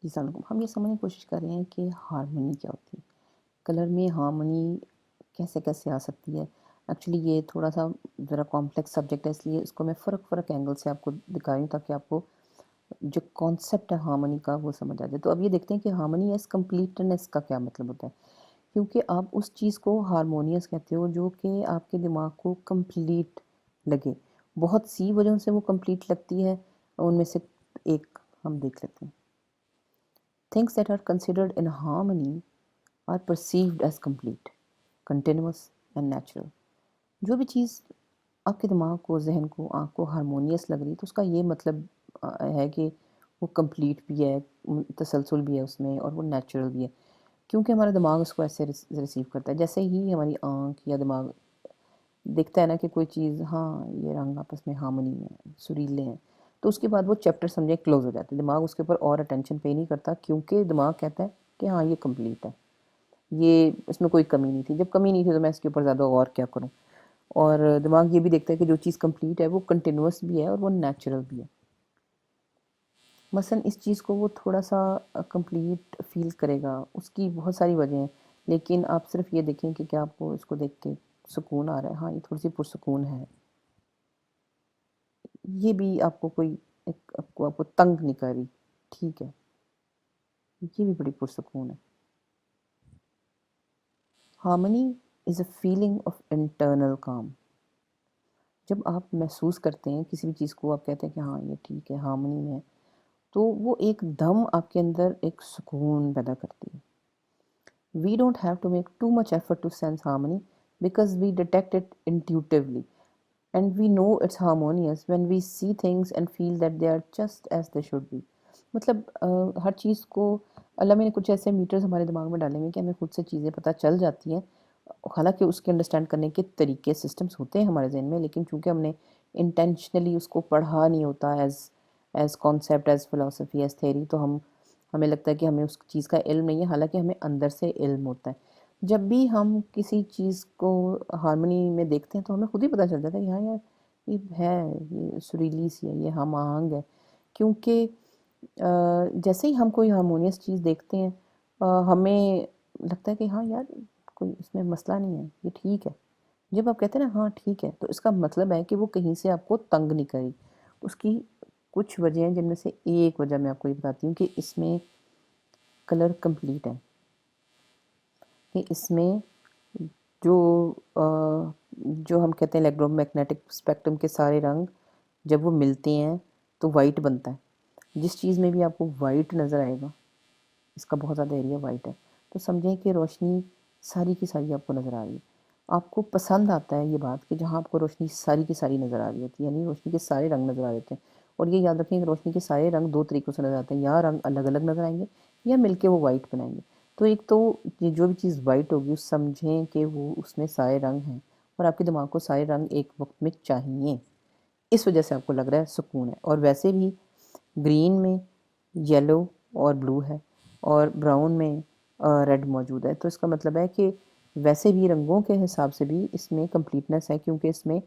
جی السلام علیکم۔ ہم یہ سمجھنے کی کوشش کر رہے ہیں کہ ہارمونی کیا ہوتی ہے، کلر میں ہارمونی کیسے کیسے آ سکتی ہے۔ ایکچولی یہ تھوڑا سا ذرا کمپلیکس سبجیکٹ ہے، اس لیے اس کو میں فرق اینگل سے آپ کو دکھا رہی ہوں تاکہ آپ کو جو کانسیپٹ ہے ہارمونی کا وہ سمجھ آ جائے۔ تو اب یہ دیکھتے ہیں کہ ہارمونی ایز کمپلیٹنس کا کیا مطلب ہوتا ہے، کیونکہ آپ اس چیز کو ہارمونیس کہتے ہو جو کہ آپ کے دماغ کو کمپلیٹ لگے۔ بہت سی وجہوں سے وہ کمپلیٹ لگتی ہے، ان میں سے ایک ہم دیکھ لیتے ہیں۔ Things that are considered in harmony are perceived as complete, continuous and natural۔ جو بھی چیز آپ کے دماغ کو، ذہن کو، آنکھ کو ہارمونیس لگ رہی تو اس کا یہ مطلب ہے کہ وہ کمپلیٹ بھی ہے، تسلسل بھی ہے اس میں، اور وہ نیچرل بھی ہے، کیونکہ ہمارا دماغ اس کو ایسے ریسیو کرتا ہے۔ جیسے ہی ہماری آنکھ یا دماغ دیکھتا ہے نا کہ کوئی چیز، ہاں یہ رنگ آپس میں ہارمونی ہے، سریلے ہیں، تو اس کے بعد وہ چیپٹر سمجھیں کلوز ہو جاتا ہے۔ دماغ اس کے اوپر اور اٹینشن پے نہیں کرتا، کیونکہ دماغ کہتا ہے کہ ہاں یہ کمپلیٹ ہے، یہ اس میں کوئی کمی نہیں تھی، جب کمی نہیں تھی تو میں اس کے اوپر زیادہ غور کیا کروں۔ اور دماغ یہ بھی دیکھتا ہے کہ جو چیز کمپلیٹ ہے وہ کنٹینیوس بھی ہے اور وہ نیچرل بھی ہے۔ مثلا اس چیز کو وہ تھوڑا سا کمپلیٹ فیل کرے گا، اس کی بہت ساری وجہ ہیں، لیکن آپ صرف یہ دیکھیں کہ کیا آپ کو اس کو دیکھ کے سکون آ رہا ہے، ہاں یہ تھوڑی سی پرسکون ہے، یہ بھی آپ کو کوئی آپ کو تنگ نہیں کر رہی، ٹھیک ہے، یہ بھی بڑی پرسکون ہے۔ Harmony is a feeling of internal calm. جب آپ محسوس کرتے ہیں کسی بھی چیز کو، آپ کہتے ہیں کہ ہاں یہ ٹھیک ہے، ہارمنی میں ہے، تو وہ ایک دم آپ کے اندر ایک سکون پیدا کرتی ہے۔ We don't have to make too much effort to sense harmony because we detect it intuitively, and we know it's harmonious when we see things and feel that they are just as they should be۔ مطلب ہر چیز کو اللہ میں نے کچھ ایسے matters ہمارے دماغ میں ڈالے ہوئے ہیں کہ ہمیں خود سے چیزیں پتہ چل جاتی ہیں، حالانکہ اس کے انڈرسٹینڈ کرنے کے طریقے سسٹمز ہوتے ہیں ہمارے ذہن میں، لیکن چونکہ ہم نے انٹینشنلی اس کو پڑھا نہیں ہوتا as concept, as philosophy, as theory, تو ہمیں لگتا ہے کہ ہمیں اس چیز کا علم نہیں ہے، حالانکہ ہمیں اندر سے علم ہوتا ہے۔ جب بھی ہم کسی چیز کو ہارمونی میں دیکھتے ہیں تو ہمیں خود ہی پتہ چل جاتا ہے کہ ہاں یار یہ ہے، یہ سریلی سی ہے، یہ ہم آہنگ ہے، کیونکہ جیسے ہی ہم کوئی ہارمونیس چیز دیکھتے ہیں ہمیں لگتا ہے کہ ہاں یار کوئی اس میں مسئلہ نہیں ہے، یہ ٹھیک ہے۔ جب آپ کہتے ہیں نا ہاں ٹھیک ہے، تو اس کا مطلب ہے کہ وہ کہیں سے آپ کو تنگ نہیں کرے۔ اس کی کچھ وجہ ہیں، جن میں سے ایک وجہ میں آپ کو یہ بتاتی ہوں کہ اس میں کلر کمپلیٹ ہے، کہ اس میں جو ہم کہتے ہیں الیکٹرو میگنیٹک اسپیکٹرم کے سارے رنگ جب وہ ملتے ہیں تو وائٹ بنتا ہے۔ جس چیز میں بھی آپ کو وائٹ نظر آئے گا، اس کا بہت زیادہ ایریا وائٹ ہے، تو سمجھیں کہ روشنی ساری کی ساری آپ کو نظر آ رہی ہے۔ آپ کو پسند آتا ہے یہ بات کہ جہاں آپ کو روشنی ساری کی ساری نظر آ رہی ہوتی ہے، یعنی روشنی کے سارے رنگ نظر آ رہتے ہیں۔ اور یہ یاد رکھیں کہ روشنی کے سارے رنگ دو طریقوں سے نظر آتے ہیں، یا رنگ الگ الگ نظر آئیں گے یا مل کے وہ وائٹ بنائیں گے۔ تو ایک تو یہ جو بھی چیز وائٹ ہوگی اس سمجھیں کہ وہ اس میں سارے رنگ ہیں، اور آپ کے دماغ کو سارے رنگ ایک وقت میں چاہیے، اس وجہ سے آپ کو لگ رہا ہے سکون ہے۔ اور ویسے بھی گرین میں یلو اور بلو ہے، اور براؤن میں ریڈ موجود ہے، تو اس کا مطلب ہے کہ ویسے بھی رنگوں کے حساب سے بھی اس میں کمپلیٹنس ہے، کیونکہ اس میں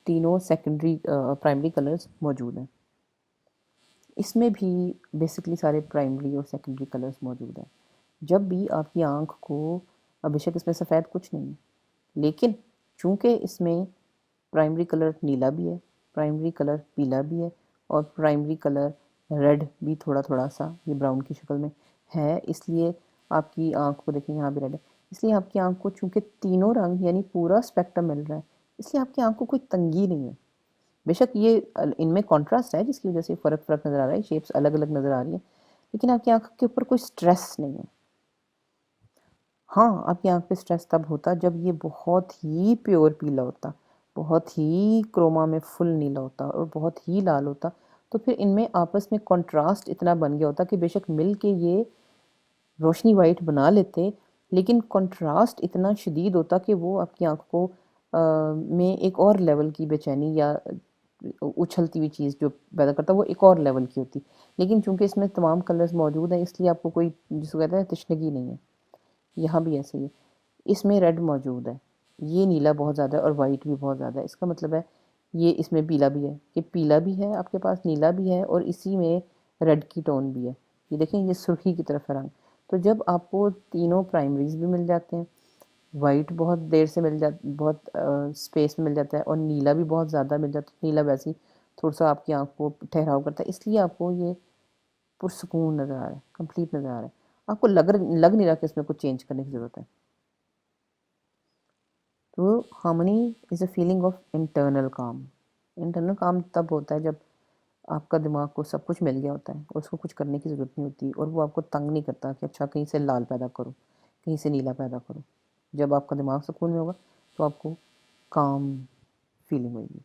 تینوں سیکنڈری پرائمری کلرز موجود ہیں۔ اس میں بھی بیسکلی سارے پرائمری اور سیکنڈری کلرز موجود ہیں۔ جب بھی آپ کی آنکھ کو، بے شک اس میں سفید کچھ نہیں ہے، لیکن چونکہ اس میں پرائمری کلر نیلا بھی ہے، پرائمری کلر پیلا بھی ہے، اور پرائمری کلر ریڈ بھی تھوڑا تھوڑا سا یہ براؤن کی شکل میں ہے، اس لیے آپ کی آنکھ کو دیکھیں یہاں بھی ریڈ ہے، اس لیے آپ کی آنکھ کو چونکہ تینوں رنگ یعنی پورا اسپیکٹرم مل رہا ہے، اس لیے آپ کی آنکھ کو کوئی تنگی نہیں ہے۔ بے شک یہ ان میں کانٹراسٹ ہے جس کی وجہ سے فرق نظر آ رہا ہے، شیپس الگ الگ نظر آ رہی ہیں، لیکن آپ کی آنکھ کے اوپر کوئی سٹریس نہیں ہے۔ ہاں آپ کی آنکھ پہ سٹریس تب ہوتا جب یہ بہت ہی پیور پیلا ہوتا، بہت ہی کروما میں فل نیلا ہوتا اور بہت ہی لال ہوتا، تو پھر ان میں آپس میں کنٹراسٹ اتنا بن گیا ہوتا کہ بے شک مل کے یہ روشنی وائٹ بنا لیتے، لیکن کنٹراسٹ اتنا شدید ہوتا کہ وہ آپ کی آنکھ کو میں ایک اور لیول کی بے چینی یا اچھلتی ہوئی چیز جو پیدا کرتا وہ ایک اور لیول کی ہوتی، لیکن چونکہ اس میں تمام کلرز موجود ہیں اس لیے آپ کو کوئی جس کو کہتے ہیں تشنگی نہیں ہے۔ یہاں بھی ایسے ہی ہے، اس میں ریڈ موجود ہے، یہ نیلا بہت زیادہ ہے اور وائٹ بھی بہت زیادہ ہے، اس کا مطلب ہے یہ اس میں پیلا بھی ہے، کہ پیلا بھی ہے آپ کے پاس، نیلا بھی ہے، اور اسی میں ریڈ کی ٹون بھی ہے، یہ دیکھیں یہ سرخی کی طرف ہے رنگ. تو جب آپ کو تینوں پرائمریز بھی مل جاتے ہیں، وائٹ بہت دیر سے مل جاتا، بہت اسپیس میں مل جاتا ہے، اور نیلا بھی بہت زیادہ مل جاتا ہے، نیلا ویسے ہی تھوڑا سا آپ کی آنکھ کو ٹھہراؤ کرتا ہے، اس لیے آپ کو یہ پرسکون نظر آ رہا ہے، کمپلیٹ نظر آ رہا ہے. آپ کو لگ نہیں رہا کہ اس میں کچھ چینج کرنے کی ضرورت ہے. تو harmony is a feeling of internal calm. Internal calm تب ہوتا ہے جب آپ کا دماغ کو سب کچھ مل گیا ہوتا ہے اور اس کو کچھ کرنے کی ضرورت نہیں ہوتی، اور وہ آپ کو تنگ نہیں کرتا کہ اچھا کہیں سے لال پیدا کرو، کہیں سے نیلا پیدا کرو. جب آپ کا دماغ سکون میں ہوگا تو آپ کو کام فیلنگ ہوگی.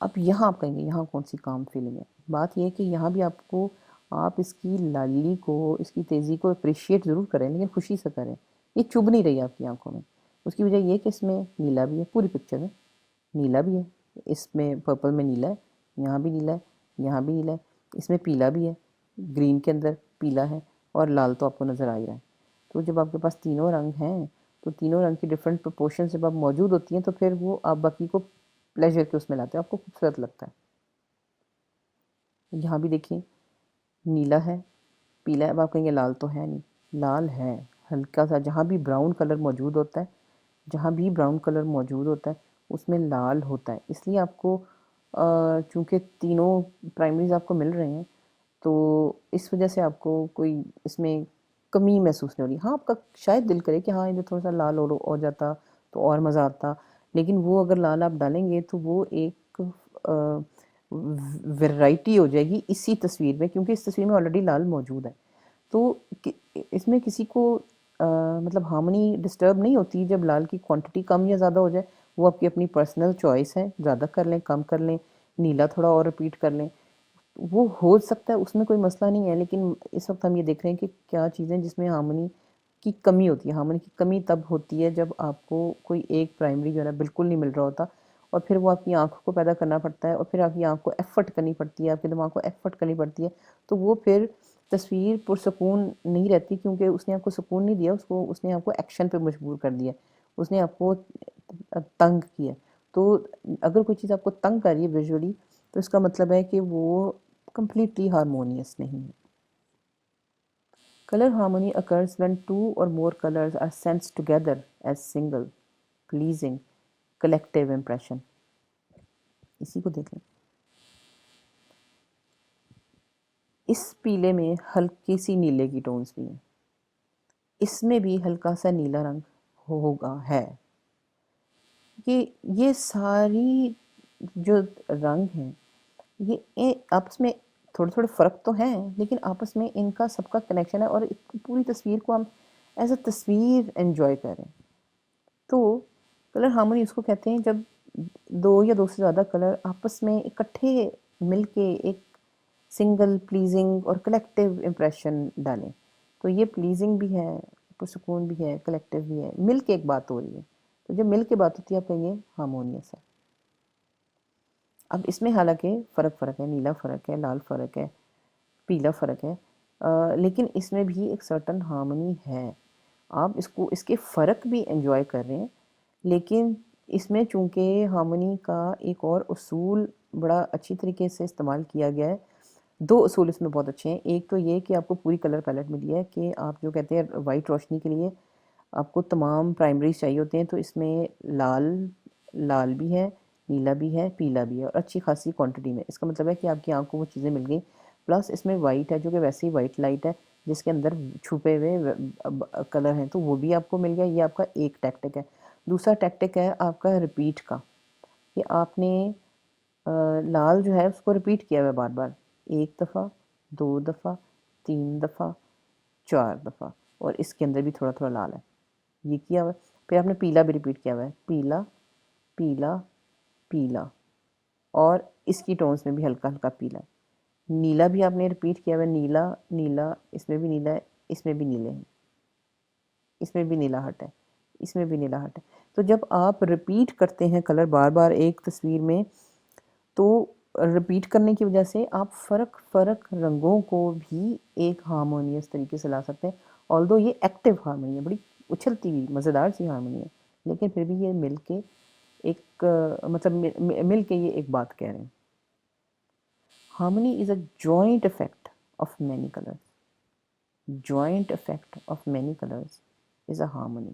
اب یہاں آپ کہیں گے یہاں کون سی کام فیلنگ ہے؟ بات یہ ہے کہ یہاں بھی آپ اس کی لالی کو، اس کی تیزی کو اپریشیٹ ضرور کریں، لیکن خوشی سے کریں. یہ چبھ نہیں رہی آپ کی آنکھوں میں. اس کی وجہ یہ کہ اس میں نیلا بھی ہے، پوری پکچر میں نیلا بھی ہے. اس میں پرپل میں نیلا ہے، یہاں بھی نیلا ہے، یہاں بھی نیلا ہے. اس میں پیلا بھی ہے، گرین کے اندر پیلا ہے، اور لال تو آپ کو نظر آ ہی رہا ہے. تو جب آپ کے پاس تینوں رنگ ہیں تو تینوں رنگ کی ڈفرینٹ پرپورشن جب آپ موجود ہوتی ہیں تو پھر وہ آپ باقی کو پلیجر کے اس میں لاتے ہیں، آپ کو خوبصورت لگتا ہے. یہاں بھی دیکھیں نیلا ہے، پیلا ہے. اب آپ کہیں گے لال تو ہے نہیں، لال ہے ہلکا سا. جہاں بھی براؤن کلر موجود ہوتا ہے، جہاں بھی براؤن کلر موجود ہوتا ہے اس میں لال ہوتا ہے. اس لیے آپ کو چونکہ تینوں پرائمریز آپ کو مل رہے ہیں تو اس وجہ سے آپ کو کوئی اس میں کمی محسوس نہیں ہو رہی. ہاں آپ کا شاید دل کرے کہ ہاں یہ تھوڑا سا لال ہو جاتا تو اور مزہ آتا، لیکن وہ اگر لال آپ ڈالیں گے تو وہ ایک ویرائٹی ہو جائے گی اسی تصویر میں، کیونکہ اس تصویر میں آلریڈی لال موجود ہے. تو اس میں کسی کو مطلب ہارمنی ڈسٹرب نہیں ہوتی جب لال کی کوانٹٹی کم یا زیادہ ہو جائے. وہ آپ کی اپنی پرسنل چوائس ہے، زیادہ کر لیں کم کر لیں، نیلا تھوڑا اور رپیٹ کر لیں، وہ ہو سکتا ہے، اس میں کوئی مسئلہ نہیں ہے. لیکن اس وقت ہم یہ دیکھ رہے ہیں کہ کیا چیزیں جس میں ہارمنی کی کمی ہوتی ہے. ہارمنی کی کمی تب ہوتی ہے جب آپ کو کوئی ایک پرائمری جو ہے بالکل نہیں مل رہا ہوتا، اور پھر وہ آپ کی آنکھ کو پیدا کرنا پڑتا ہے، اور پھر آپ کی آنکھ کو ایفرٹ کرنی پڑتی ہے، آپ کے دماغ کو ایفرٹ کرنی پڑتی ہے. تو وہ پھر تصویر پرسکون نہیں رہتی، کیونکہ اس نے آپ کو سکون نہیں دیا، اس نے آپ کو ایکشن پہ مجبور کر دیا، اس نے آپ کو تنگ کیا. تو اگر کوئی چیز آپ کو تنگ کر رہی ہے ویژولی تو اس کا مطلب ہے کہ وہ کمپلیٹلی ہارمونیس نہیں ہے. Color harmony occurs when two or more colors are sensed together as single, pleasing, collective impression. اسی کو دیکھ لیں. اس پیلے میں ہلکی سی نیلے کی ٹونز بھی ہیں، اس میں بھی ہلکا سا نیلا رنگ ہوگا ہے. یہ ساری جو رنگ ہیں یہ آپس میں تھوڑے تھوڑے فرق تو ہیں، لیکن آپس میں ان کا سب کا کنیکشن ہے، اور پوری تصویر کو ہم ایز اے تصویر انجوائے کریں. تو کلر ہارمونی اس کو کہتے ہیں جب دو یا دو سے زیادہ کلر آپس میں اکٹھے مل کے ایک سنگل پلیزنگ اور کلیکٹیو امپریشن ڈالیں. تو یہ پلیزنگ بھی ہے، پرسکون بھی ہے، کلیکٹیو بھی ہے، مل کے ایک بات ہو رہی ہے. تو جب مل کے بات ہوتی ہے آپ کہیں گے ہارمونیس ہے. اب اس میں حالانکہ فرق ہے، نیلا فرق ہے، لال فرق ہے، پیلا فرق ہے، لیکن اس میں بھی ایک سرٹن ہارمنی ہے. آپ اس کے فرق بھی انجوائے کر رہے ہیں، لیکن اس میں چونکہ ہارمنی کا ایک اور اصول بڑا اچھی طریقے سے استعمال کیا گیا ہے. دو اصول اس میں بہت اچھے ہیں. ایک تو یہ کہ آپ کو پوری کلر پیلٹ ملی ہے، کہ آپ جو کہتے ہیں وائٹ روشنی کے لیے آپ کو تمام پرائمریز چاہیے ہوتے ہیں، تو اس میں لال بھی ہے، نیلا بھی ہے، پیلا بھی ہے، اور اچھی خاصی کوانٹٹی میں. اس کا مطلب ہے کہ آپ کی آنکھ کو وہ چیزیں مل گئیں. پلس اس میں وائٹ ہے جو کہ ویسے ہی وائٹ لائٹ ہے جس کے اندر چھپے ہوئے کلر ہیں، تو وہ بھی آپ کو مل گیا. یہ آپ کا ایک ٹیکٹک ہے. دوسرا ٹیکٹک ہے آپ کا ریپیٹ کا، کہ آپ نے لال جو ہے اس کو ریپیٹ کیا ہوا ہے بار بار، ایک دفعہ، دو دفعہ، تین دفعہ، چار دفعہ، اور اس کے اندر بھی تھوڑا تھوڑا لال ہے، یہ کیا ہوا ہے. پھر آپ نے پیلا بھی ریپیٹ کیا ہوا ہے، پیلا پیلا پیلا، اور اس کی ٹونز میں بھی ہلکا ہلکا پیلا ہے. نیلا بھی آپ نے ریپیٹ کیا ہوا ہے، نیلا نیلا، اس میں بھی نیلا ہے، اس میں بھی نیلے ہیں، اس میں بھی نیلا ہٹ ہے، اس میں بھی نیلا ہٹ ہے. تو جب آپ ریپیٹ کرتے ہیں کلر بار بار ایک تصویر میں، تو ریپیٹ کرنے کی وجہ سے آپ فرق رنگوں کو بھی ایک ہارمونیس طریقے سے لا سکتے ہیں. آلدو یہ ایکٹیو ہارمونی ہے، بڑی اچھلتی ہوئی مزیدار سی ہارمونی ہے، لیکن پھر بھی یہ مل کے ایک مطلب مل کے یہ ایک بات کہہ رہے ہیں. Harmony is a joint effect of many colors. Joint effect of many colors is a harmony.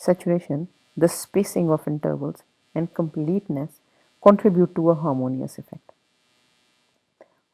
saturation, the spacing of intervals, and completeness contribute to a harmonious effect.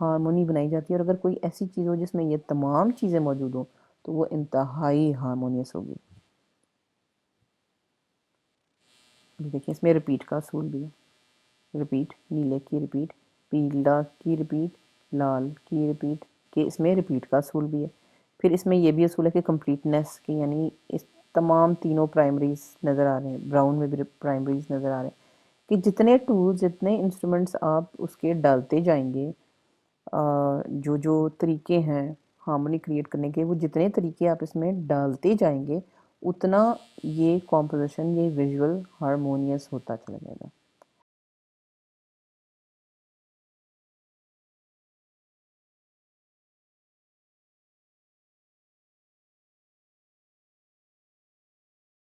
Harmony بنائی جاتی ہے، اور اگر کوئی ایسی چیز ہو جس میں یہ تمام چیزیں موجود ہوں تو وہ انتہائی ہارمونیس ہوگی. دیکھیں اس میں ریپیٹ کا اصول بھی ہے، ریپیٹ، نیلے کی ریپیٹ، پیلا کی ریپیٹ، لال کی ریپیٹ، کہ اس میں ریپیٹ کا اصول بھی ہے. پھر اس میں یہ بھی اصول ہے کہ کمپلیٹنیس کی، یعنی اس تمام تینوں پرائمریز نظر آ رہے ہیں، براؤن میں بھی پرائمریز نظر آ رہے ہیں، کہ جتنے ٹولز جتنے انسٹرومنٹس آپ اس کے ڈالتے جائیں گے، جو جو طریقے ہیں ہارمونی کریٹ کرنے کے، وہ جتنے طریقے آپ اس میں ڈالتے جائیں گے اتنا یہ کمپوزیشن، یہ ویژول ہارمونیس ہوتا چلا جائے گا.